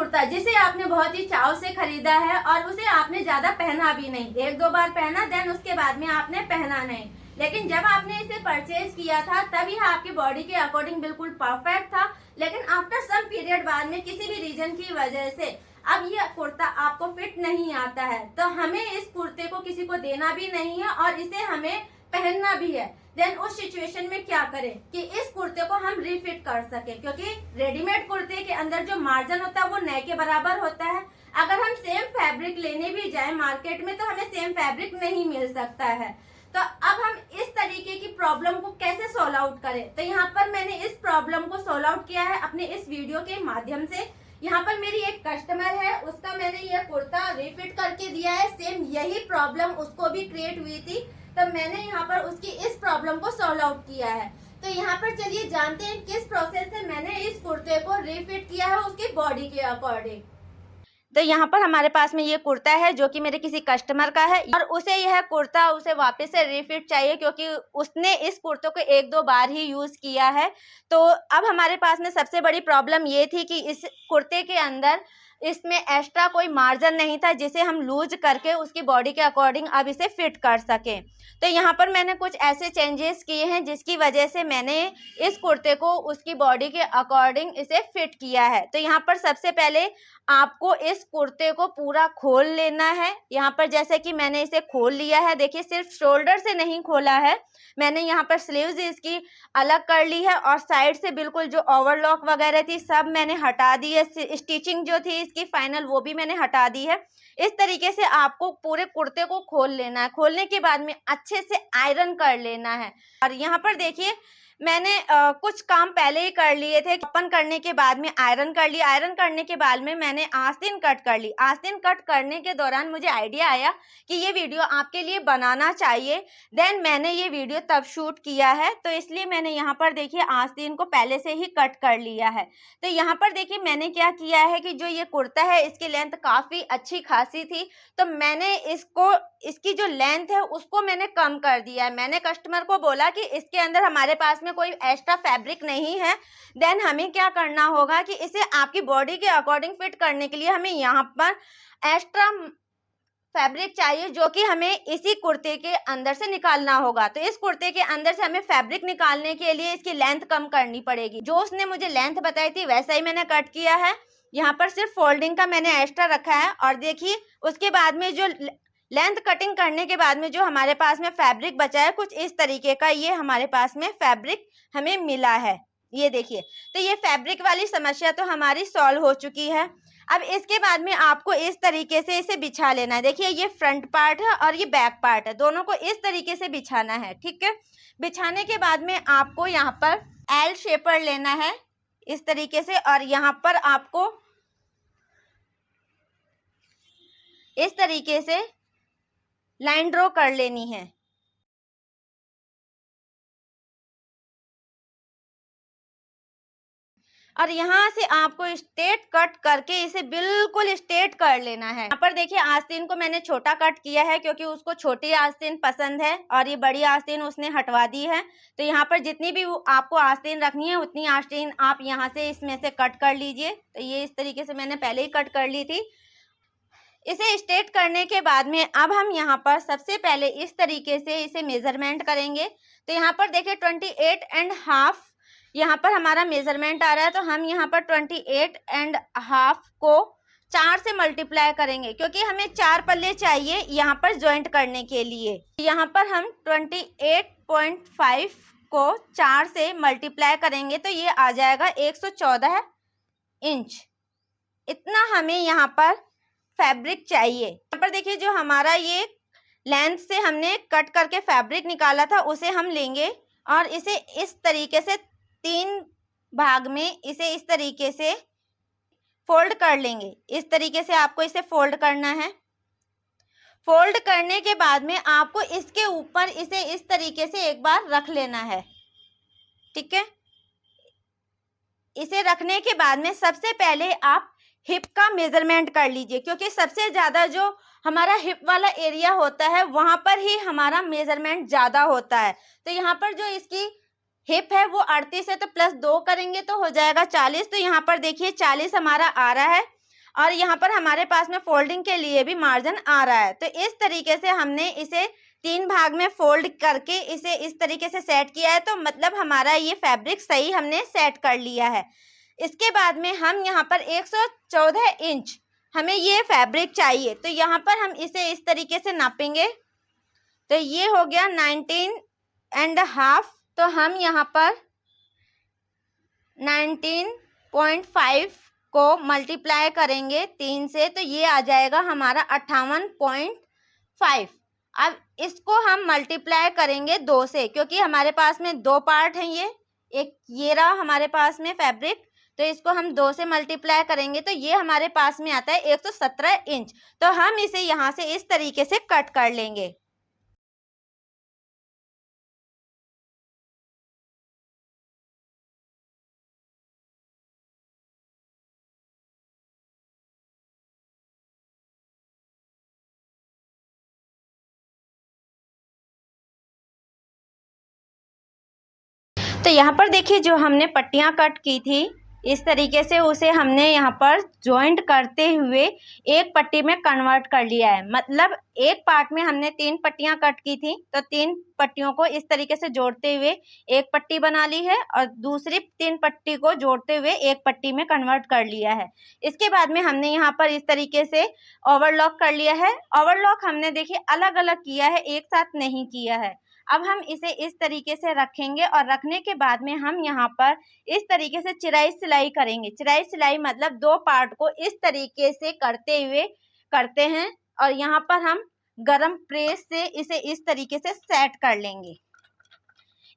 कुर्ता जिसे आपने बहुत ही चाव से खरीदा है और उसे आपने ज्यादा पहना भी नहीं, एक दो बार पहना, देन उसके बाद में आपने पहना नहीं। लेकिन जब आपने इसे परचेज किया था तब यह आपकी बॉडी के अकॉर्डिंग बिल्कुल परफेक्ट था। लेकिन आफ्टर सम पीरियड बाद में किसी भी रीजन की वजह से अब ये कुर्ता आपको फिट नहीं आता है, तो हमें इस कुर्ते को किसी को देना भी नहीं है और इसे हमें पहनना भी है। देन उस सिचुएशन में क्या करें कि इस कुर्ते को हम रिफिट कर सके, क्योंकि रेडीमेड कुर्ते के अंदर जो मार्जिन होता है वो नए के बराबर होता है। अगर हम सेम फैब्रिक लेने भी जाए मार्केट में तो हमें सेम फैब्रिक नहीं मिल सकता है। तो अब हम इस तरीके की प्रॉब्लम को कैसे सॉल्व आउट करें, तो यहाँ पर मैंने इस प्रॉब्लम को सॉल्व आउट किया है अपने इस वीडियो के माध्यम से। यहाँ पर मेरी एक कस्टमर है, उसका मैंने ये कुर्ता रिफिट करके दिया है। सेम यही प्रॉब्लम उसको भी क्रिएट हुई थी, तो मैंने यहाँ पर उसकी इस प्रॉब्लम को सॉल्व आउट किया है। तो यहाँ पर चलिए जानते हैं किस प्रोसेस से मैंने इस कुर्ते को रिफिट किया है उसकी बॉडी के अकॉर्डिंग। तो यहाँ पर हमारे पास में ये कुर्ता है जो कि मेरे किसी कस्टमर का है और उसे यह कुर्ता उसे वापस से रिफिट चाहिए, क्योंकि उसने इस कुर्ते को एक दो बार ही यूज किया है। तो अब हमारे पास में सबसे बड़ी प्रॉब्लम ये थी कि इस कुर्ते के अंदर इसमें एक्स्ट्रा कोई मार्जिन नहीं था जिसे हम लूज करके उसकी बॉडी के अकॉर्डिंग अब इसे फिट कर सकें। तो यहाँ पर मैंने कुछ ऐसे चेंजेस किए हैं जिसकी वजह से मैंने इस कुर्ते को उसकी बॉडी के अकॉर्डिंग इसे फिट किया है। तो यहाँ पर सबसे पहले आपको इस कुर्ते को पूरा खोल लेना है। यहाँ पर जैसे कि मैंने इसे खोल लिया है, देखिए सिर्फ शोल्डर से नहीं खोला है, मैंने यहाँ पर स्लीव्स इसकी अलग कर ली है और साइड से बिल्कुल जो ओवरलॉक वगैरह थी सब मैंने हटा दी है। स्टिचिंग जो थी इसकी फाइनल वो भी मैंने हटा दी है। इस तरीके से आपको पूरे कुर्ते को खोल लेना है। खोलने के बाद में अच्छे से आयरन कर लेना है। और यहाँ पर देखिए मैंने कुछ काम पहले ही कर लिए थे। ओपन करने के बाद में आयरन कर लिया। आयरन करने के बाद में मैंने आस्तीन कट कर ली। आस्तीन कट करने के दौरान मुझे आइडिया आया कि ये वीडियो आपके लिए बनाना चाहिए। देन मैंने ये वीडियो तब शूट किया है, तो इसलिए मैंने यहाँ पर देखिए आस्तीन को पहले से ही कट कर लिया है। तो यहाँ पर देखिए मैंने क्या किया है कि जो ये कुर्ता है इसकी लेंथ काफ़ी अच्छी खासी थी, तो मैंने इसकी जो लेंथ है उसको मैंने कम कर दिया है। मैंने कस्टमर को बोला कि इसके अंदर हमारे पास में कोई एक्स्ट्रा फैब्रिक नहीं है, देन हमें क्या करना होगा कि इसे आपकी बॉडी के अकॉर्डिंग फिट करने के लिए हमें यहाँ पर एक्स्ट्रा फैब्रिक चाहिए जो कि हमें इसी कुर्ते के अंदर से निकालना होगा। तो इस कुर्ते के अंदर से हमें फैब्रिक निकालने के लिए इसकी लेंथ कम करनी पड़ेगी। जो उसने मुझे लेंथ बताई थी वैसा ही मैंने कट किया है। यहाँ पर सिर्फ फोल्डिंग का मैंने एक्स्ट्रा रखा है और देखिए उसके बाद में जो लेंथ कटिंग करने के बाद में जो हमारे पास में फैब्रिक बचा है कुछ इस तरीके का, ये हमारे पास में फैब्रिक हमें मिला है। ये देखिए, तो ये फैब्रिक वाली समस्या तो हमारी सॉल्व हो चुकी है। अब इसके बाद में आपको इस तरीके से इसे बिछा लेना है। देखिए ये फ्रंट पार्ट है और ये बैक पार्ट है, दोनों को इस तरीके से बिछाना है। ठीक है, बिछाने के बाद में आपको यहाँ पर एल शेपर लेना है इस तरीके से और यहाँ पर आपको इस तरीके से लाइन ड्रॉ कर लेनी है। और यहाँ से आपको स्ट्रेट कट करके इसे बिल्कुल स्ट्रेट कर लेना है। यहाँ पर देखिए आस्तीन को मैंने छोटा कट किया है क्योंकि उसको छोटी आस्तीन पसंद है और ये बड़ी आस्तीन उसने हटवा दी है। तो यहाँ पर जितनी भी आपको आस्तीन रखनी है उतनी आस्तीन आप यहाँ से इसमें से कट कर लीजिए। तो ये इस तरीके से मैंने पहले ही कट कर ली थी। इसे स्ट्रेट करने के बाद में अब हम यहाँ पर सबसे पहले इस तरीके से इसे मेजरमेंट करेंगे। तो यहाँ पर देखिए 28.5 यहाँ पर हमारा मेजरमेंट आ रहा है, तो हम यहाँ पर 28.5 को 4 से मल्टीप्लाई करेंगे क्योंकि हमें 4 पल्ले चाहिए यहाँ पर ज्वाइंट करने के लिए। यहाँ पर हम 28.5 को 4 से मल्टीप्लाई करेंगे तो ये आ जाएगा 114 इंच। इतना हमें यहाँ पर फैब्रिक चाहिए। यहाँ पर देखिए जो हमारा ये लेंथ से हमने कट करके फैब्रिक निकाला था उसे हम लेंगे और इसे इस तरीके से 3 भाग में इसे इस तरीके से फोल्ड कर लेंगे। इस तरीके से आपको इसे फोल्ड करना है। फोल्ड करने के बाद में आपको इसके ऊपर इसे इस तरीके से एक बार रख लेना है। ठीक है, इसे रखने के बाद में सबसे पहले आप हिप का मेजरमेंट कर लीजिए क्योंकि सबसे ज़्यादा जो हमारा हिप वाला एरिया होता है वहाँ पर ही हमारा मेजरमेंट ज़्यादा होता है। तो यहाँ पर जो इसकी हिप है वो 38 है, तो +2 करेंगे तो हो जाएगा 40। तो यहाँ पर देखिए 40 हमारा आ रहा है। और यहाँ पर हमारे पास में फोल्डिंग के लिए भी मार्जिन आ रहा है। तो इस तरीके से हमने इसे 3 भाग में फोल्ड करके इसे इस तरीके से सेट किया है, तो मतलब हमारा ये फैब्रिक सही हमने सेट कर लिया है। इसके बाद में हम यहाँ पर 114 इंच हमें ये फैब्रिक चाहिए, तो यहाँ पर हम इसे इस तरीके से नापेंगे। तो ये हो गया 19.5, तो हम यहाँ पर 19.5 को मल्टीप्लाई करेंगे 3 से, तो ये आ जाएगा हमारा 58.5। अब इसको हम मल्टीप्लाई करेंगे 2 से, क्योंकि हमारे पास में 2 पार्ट हैं, ये रहा हमारे पास में फैब्रिक, तो इसको हम 2 से मल्टीप्लाई करेंगे तो ये हमारे पास में आता है 117 इंच। तो हम इसे यहाँ से इस तरीके से कट कर लेंगे। तो यहाँ पर देखिए जो हमने पट्टियाँ कट की थी इस तरीके से उसे हमने यहाँ पर जॉइंट करते हुए एक पट्टी में कन्वर्ट कर लिया है। मतलब एक पार्ट में हमने 3 पट्टियाँ कट की थी, तो 3 पट्टियों को इस तरीके से जोड़ते हुए एक पट्टी बना ली है और दूसरी 3 पट्टी को जोड़ते हुए एक पट्टी में कन्वर्ट कर लिया है। इसके बाद में हमने यहाँ पर इस तरीके से ओवरलॉक कर लिया है। ओवरलॉक हमने देखिए अलग अलग किया है, एक साथ नहीं किया है। अब हम इसे इस तरीके से रखेंगे और रखने के बाद में हम यहाँ पर इस तरीके से चिराई सिलाई करेंगे। चिराई सिलाई मतलब 2 पार्ट को इस तरीके से करते हुए करते हैं और यहाँ पर हम गरम प्रेस से इसे इस तरीके से सेट कर लेंगे।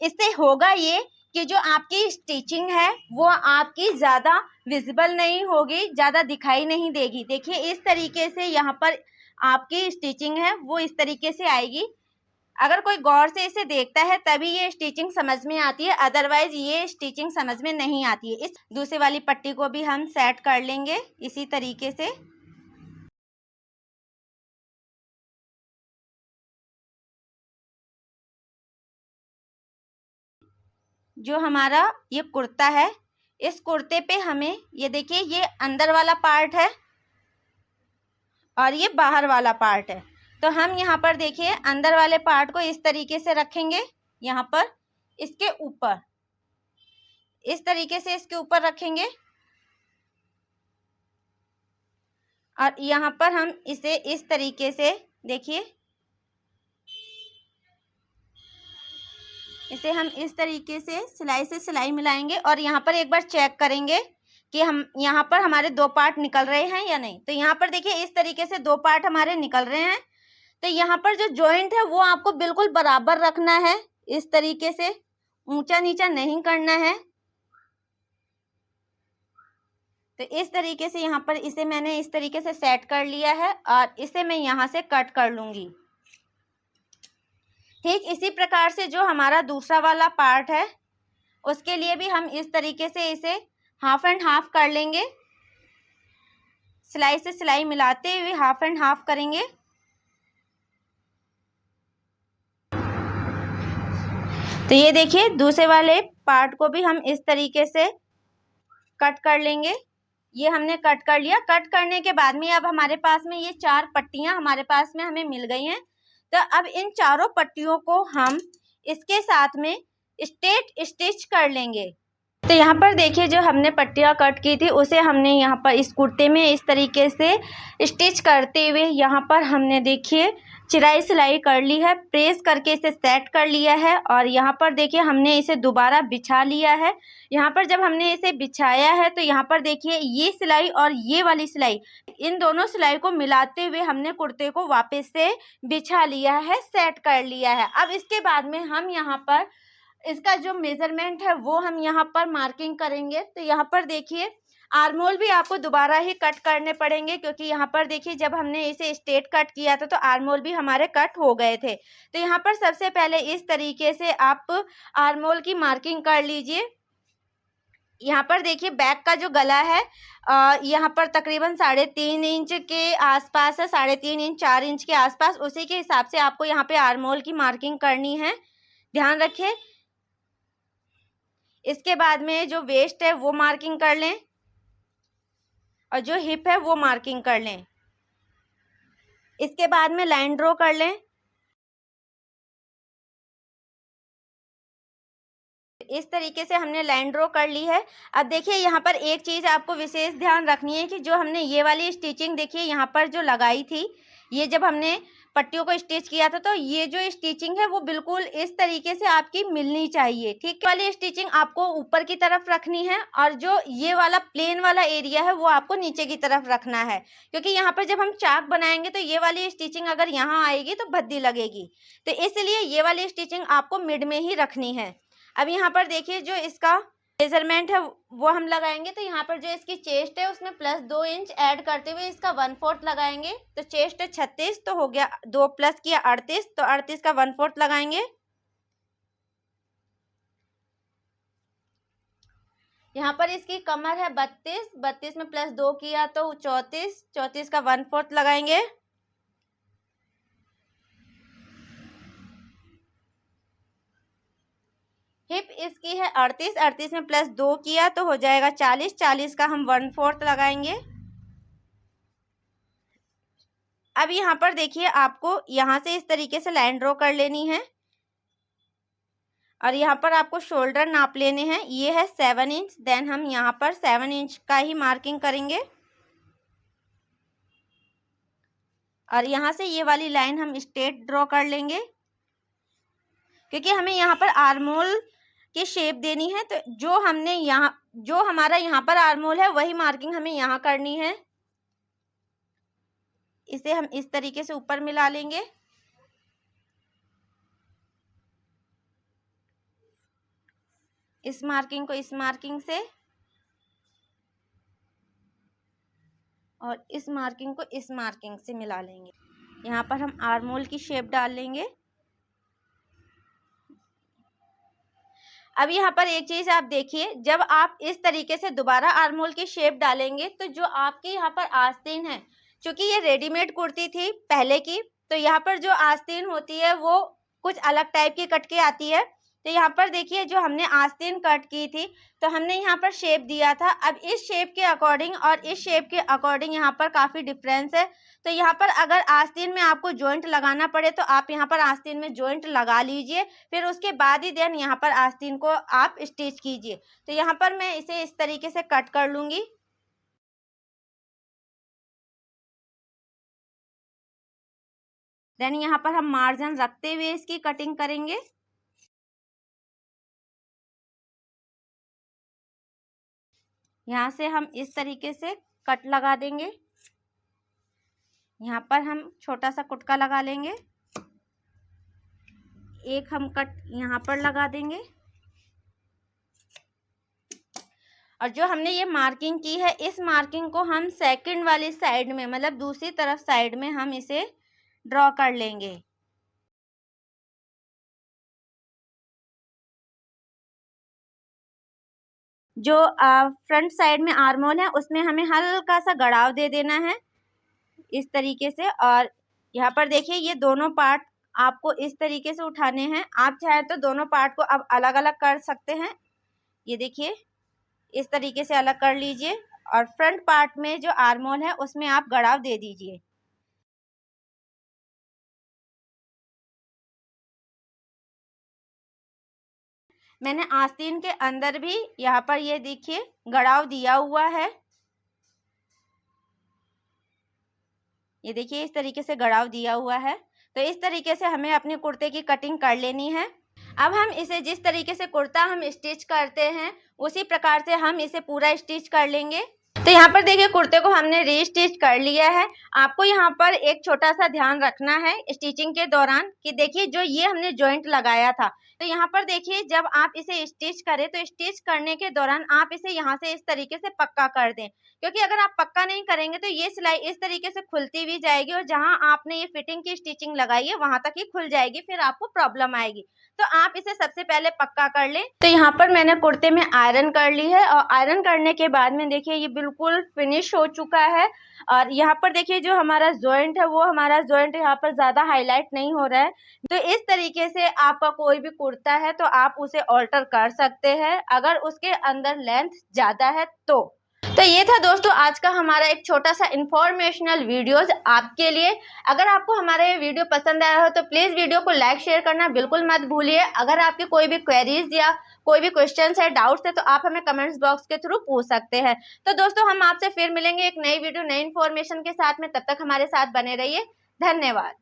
इससे होगा ये कि जो आपकी स्टिचिंग है वो आपकी ज़्यादा विजिबल नहीं होगी, ज़्यादा दिखाई नहीं देगी। देखिए इस तरीके से यहाँ पर आपकी स्टिचिंग है वो इस तरीके से आएगी। अगर कोई गौर से इसे देखता है तभी ये स्टिचिंग समझ में आती है, अदरवाइज ये स्टिचिंग समझ में नहीं आती है। इस दूसरी वाली पट्टी को भी हम सेट कर लेंगे इसी तरीके से। जो हमारा ये कुर्ता है, इस कुर्ते पे हमें ये देखिए ये अंदर वाला पार्ट है और ये बाहर वाला पार्ट है। तो हम यहाँ पर देखिए अंदर वाले पार्ट को इस तरीके से रखेंगे, यहाँ पर इसके ऊपर इस तरीके से इसके ऊपर रखेंगे और यहाँ पर हम इसे इस तरीके से देखिए इसे हम इस तरीके से सिलाई मिलाएंगे और यहाँ पर एक बार चेक करेंगे कि हम यहाँ पर हमारे 2 पार्ट निकल रहे हैं या नहीं। तो यहाँ पर देखिए इस तरीके से 2 पार्ट हमारे निकल रहे हैं। तो यहाँ पर जो जॉइंट है वो आपको बिल्कुल बराबर रखना है, इस तरीके से ऊंचा नीचा नहीं करना है। तो इस तरीके से यहाँ पर इसे मैंने इस तरीके से सेट कर लिया है और इसे मैं यहाँ से कट कर लूँगी। ठीक इसी प्रकार से जो हमारा दूसरा वाला पार्ट है उसके लिए भी हम इस तरीके से इसे हाफ एंड हाफ कर लेंगे। सिलाई से सिलाई मिलाते हुए हाफ एंड हाफ करेंगे। तो ये देखिए दूसरे वाले पार्ट को भी हम इस तरीके से कट कर लेंगे। ये हमने कट कर लिया। कट करने के बाद में अब हमारे पास में ये 4 पट्टियां हमारे पास में हमें मिल गई हैं। तो अब इन चारों पट्टियों को हम इसके साथ में स्ट्रेट स्टिच कर लेंगे। तो यहाँ पर देखिए जो हमने पट्टियाँ कट की थी उसे हमने यहाँ पर इस कुर्ते में इस तरीके से स्टिच करते हुए यहाँ पर हमने देखिए चिराई सिलाई कर ली है, प्रेस करके इसे सेट कर लिया है और यहाँ पर देखिए हमने इसे दोबारा बिछा लिया है। यहाँ पर जब हमने इसे बिछाया है तो यहाँ पर देखिए ये सिलाई और ये वाली सिलाई, इन दोनों सिलाई को मिलाते हुए हमने कुर्ते को वापस से बिछा लिया है, सेट कर लिया है। अब इसके बाद में हम यहाँ पर इसका जो मेजरमेंट है वो हम यहाँ पर मार्किंग करेंगे। तो यहाँ पर देखिए आर्मोल भी आपको दोबारा ही कट करने पड़ेंगे, क्योंकि यहाँ पर देखिए जब हमने इसे स्ट्रेट कट किया था तो आर्मोल भी हमारे कट हो गए थे। तो यहाँ पर सबसे पहले इस तरीके से आप आर्मोल की मार्किंग कर लीजिए। यहाँ पर देखिए बैक का जो गला है यहाँ पर तकरीबन 3.5 इंच के आसपास है, 3.5 इंच 4 इंच के आसपास, उसी के हिसाब से आपको यहाँ पे आर्मोल की मार्किंग करनी है, ध्यान रखें। इसके बाद में जो वेस्ट है वो मार्किंग कर लें और जो हिप है वो मार्किंग कर लें। इसके बाद में लाइन ड्रॉ कर लें। इस तरीके से हमने लाइन ड्रॉ कर ली है। अब देखिए यहाँ पर एक चीज़ आपको विशेष ध्यान रखनी है कि जो हमने ये वाली स्टिचिंग देखिए यहाँ पर जो लगाई थी, ये जब हमने पट्टियों को स्टिच किया था तो ये जो स्टिचिंग है वो बिल्कुल इस तरीके से आपकी मिलनी चाहिए। ठीक वाली स्टिचिंग आपको ऊपर की तरफ रखनी है और जो ये वाला प्लेन वाला एरिया है वो आपको नीचे की तरफ रखना है, क्योंकि यहाँ पर जब हम चाक बनाएंगे तो ये वाली स्टिचिंग अगर यहाँ आएगी तो भद्दी लगेगी, तो इसलिए ये वाली स्टिचिंग आपको मिड में ही रखनी है। अब यहाँ पर देखिए जो इसका मेजरमेंट है वो हम लगाएंगे, तो यहाँ पर जो इसकी चेस्ट है उसमें +2 इंच ऐड करते हुए इसका 1/4 लगाएंगे। तो चेस्ट है 36, तो हो गया 2 प्लस किया 38, तो 38 का 1/4 लगाएंगे। यहाँ पर इसकी कमर है 32, 32 में +2 किया तो 34, 34 का 1/4 लगाएंगे। हिप इसकी है 38, 38 में +2 किया तो हो जाएगा 40, 40 का हम 1/4 लगाएंगे। अब यहाँ पर देखिए आपको यहाँ से इस तरीके से लाइन ड्रॉ कर लेनी है और यहाँ पर आपको शोल्डर नाप लेने हैं। ये है 7 इंच, देन हम यहाँ पर 7 इंच का ही मार्किंग करेंगे और यहाँ से ये वाली लाइन हम स्ट्रेट ड्रॉ कर लेंगे, क्योंकि हमें यहाँ पर आर्मोल की शेप देनी है। तो जो हमने यहाँ जो हमारा यहाँ पर आर्मोल है वही मार्किंग हमें यहाँ करनी है। इसे हम इस तरीके से ऊपर मिला लेंगे। इस मार्किंग को इस मार्किंग से और इस मार्किंग को इस मार्किंग से मिला लेंगे। यहाँ पर हम आर्मोल की शेप डाल लेंगे। अब यहाँ पर एक चीज आप देखिए, जब आप इस तरीके से दोबारा आर्मोल की शेप डालेंगे तो जो आपके यहाँ पर आस्तीन है, क्योंकि ये रेडीमेड कुर्ती थी पहले की, तो यहाँ पर जो आस्तीन होती है वो कुछ अलग टाइप की कट के आती है। तो यहाँ पर देखिए जो हमने आस्तीन कट की थी तो हमने यहाँ पर शेप दिया था। अब इस शेप के अकॉर्डिंग और इस शेप के अकॉर्डिंग यहाँ पर काफी डिफरेंस है। तो यहाँ पर अगर आस्तीन में आपको जॉइंट लगाना पड़े तो आप यहाँ पर आस्तीन में जॉइंट लगा लीजिए, फिर उसके बाद ही देन यहाँ पर आस्तीन को आप स्टिच कीजिए। तो यहाँ पर मैं इसे इस तरीके से कट कर लूंगी। देन यहाँ पर हम मार्जिन रखते हुए इसकी कटिंग करेंगे। यहाँ से हम इस तरीके से कट लगा देंगे। यहाँ पर हम छोटा सा कुटका लगा लेंगे, एक हम कट यहाँ पर लगा देंगे और जो हमने ये मार्किंग की है इस मार्किंग को हम सेकंड वाली साइड में, मतलब दूसरी तरफ साइड में हम इसे ड्रॉ कर लेंगे। जो फ्रंट साइड में आर्मोल है उसमें हमें हल्का सा गड़ाव दे देना है इस तरीके से। और यहाँ पर देखिए ये दोनों पार्ट आपको इस तरीके से उठाने हैं। आप चाहे तो दोनों पार्ट को अब अलग अलग कर सकते हैं। ये देखिए इस तरीके से अलग कर लीजिए और फ्रंट पार्ट में जो आर्मोल है उसमें आप गड़ाव दे दीजिए। मैंने आस्तीन के अंदर भी यहाँ पर ये देखिए गड़ाव दिया हुआ है। ये देखिए इस तरीके से गड़ाव दिया हुआ है। तो इस तरीके से हमें अपने कुर्ते की कटिंग कर लेनी है। अब हम इसे जिस तरीके से कुर्ता हम स्टिच करते हैं उसी प्रकार से हम इसे पूरा स्टिच कर लेंगे। तो यहाँ पर देखिए कुर्ते को हमने रीस्टिच कर लिया है। आपको यहाँ पर एक छोटा सा ध्यान रखना है स्टिचिंग के दौरान कि देखिए जो ये हमने जॉइंट लगाया था, तो यहाँ पर देखिए जब आप इसे स्टिच करें तो स्टिच करने के दौरान आप इसे यहाँ से इस तरीके से पक्का कर दें, क्योंकि अगर आप पक्का नहीं करेंगे तो ये सिलाई इस तरीके से खुलती भी जाएगी और जहाँ आपने ये फिटिंग की स्टिचिंग लगाई है वहां तक ही खुल जाएगी, फिर आपको प्रॉब्लम आएगी। तो आप इसे सबसे पहले पक्का कर लें। तो यहाँ पर मैंने कुर्ते में आयरन कर ली है और आयरन करने के बाद में देखिए ये बिल्कुल फिनिश हो चुका है। और यहाँ पर देखिए जो हमारा जॉइंट है वो हमारा जॉइंट यहाँ पर ज्यादा हाईलाइट नहीं हो रहा है। तो इस तरीके से आपका कोई भी कुर्ता है तो आप उसे ऑल्टर कर सकते हैं अगर उसके अंदर लेंथ ज्यादा है तो। तो ये था दोस्तों आज का हमारा एक छोटा सा इंफॉर्मेशनल वीडियोस आपके लिए। अगर आपको हमारा ये वीडियो पसंद आया हो तो प्लीज़ वीडियो को लाइक शेयर करना बिल्कुल मत भूलिए। अगर आपके कोई भी क्वेरीज या कोई भी क्वेश्चंस है, डाउट्स है, तो आप हमें कमेंट्स बॉक्स के थ्रू पूछ सकते हैं। तो दोस्तों हम आपसे फिर मिलेंगे एक नई वीडियो नई इन्फॉर्मेशन के साथ में। तब तक हमारे साथ बने रहिए। धन्यवाद।